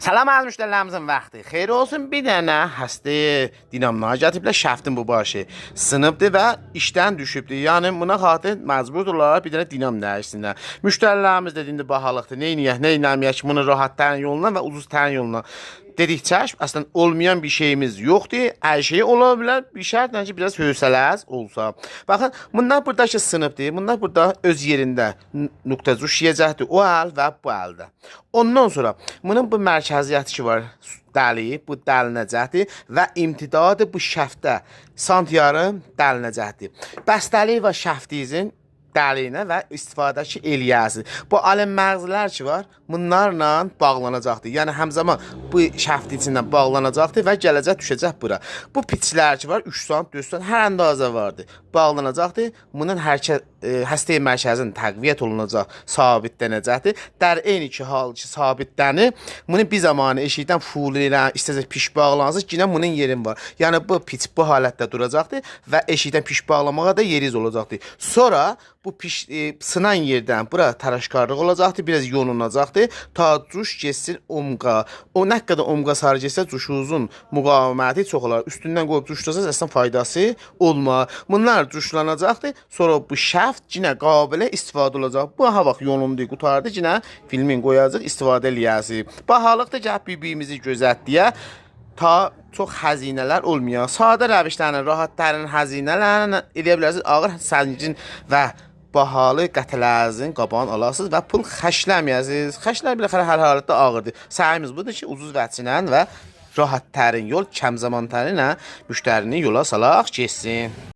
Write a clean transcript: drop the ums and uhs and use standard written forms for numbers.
Salam az müştərilərimizin vaxtı xeyir olsun. Bir dənə xəstə dinamına gətiriblər, şəftin bu başı sınıbdır və işdən düşübdür. Yəni buna xatir məcburdurlar bir dənə dinam dəyişsinlər. Müştərilərimiz dediyində bahalıqdır. Nə edək, nə etməyək bunu rahat tərin yoluna və ucuz tərin yoluna dedikçə əslən olmayan bir şeyimiz yoxdur. Hər şey ola bilər. Bir şərtlə ki, biraz hövsələz olsa. Baxın, bunlar buradakı sınıbdır. Bunlar burada öz yerində nöqtəcuş yeyəcəkdir. O əl və bu əldə. Ondan sonra bunun bu mərkəziyyəti ki var, dəli, bu dəlinəcəkdir və imtidadı bu şəftə sant yarım dəlinəcəkdir. Bəstəlik və şəftinizin dəlinə və istifadəki eləyəsi. Bu aləm məğzilər ki var, bunlarla bağlanacaqdır. Yəni həmzaman bu şəfti içindən bağlanacaqdır və gələcək düşəcək bura. Bu piçlər ki var, 3 sant, 4 sant, hər əndazə vardır. Bağlanacaqdır. Bunun həstəyə mərkəzinin təqviyyət olunacaq, sabitlənəcəkdir. Dər eyni ki hal ki sabitlənir. Bunu bir zamanı eşikdən ful ilə istəcək piş bağlansın, yenə bunun yerin var. Yəni bu piç bu halətdə duracaqdır və eşikdən piş bağlamağa da yeriz olacaqdır. Sonra bu piş sınan yerdən bura taraşkarlıq olacaqdır, biraz yonulacaqdır. Ta cuş getsin omqa. O nə qədər omqa sarı getsə cuşunuzun müqaviməti çox olar. Üstündən qoyub cuşlasaz əslən faydası olmaz. Bunlar cuşlanacaqdır. Sonra bu şəft yenə qabilə istifadə olacaq. Bu ha vaxt yonuldu, qutardı, yenə filmin qoyacaq, istifadə eləyəsiz. Bahalıqda gəl bir-birimizi gözətdiyə ta çox xəzinələr olmuyor. Sadə rəvişlərlə, rahat dərin xəzinələrlə edə bilərsiniz. Ağır səncin və bahalı qətələrinizin qabağını alasınız və pul xərcləməyəsiniz. Xərclər biləxərə hər halətdə ağırdır. Səhimiz budur ki, ucuz vəçinə və rahat tərin yol, kəm zaman tərinə müştərini yola salaq getsin.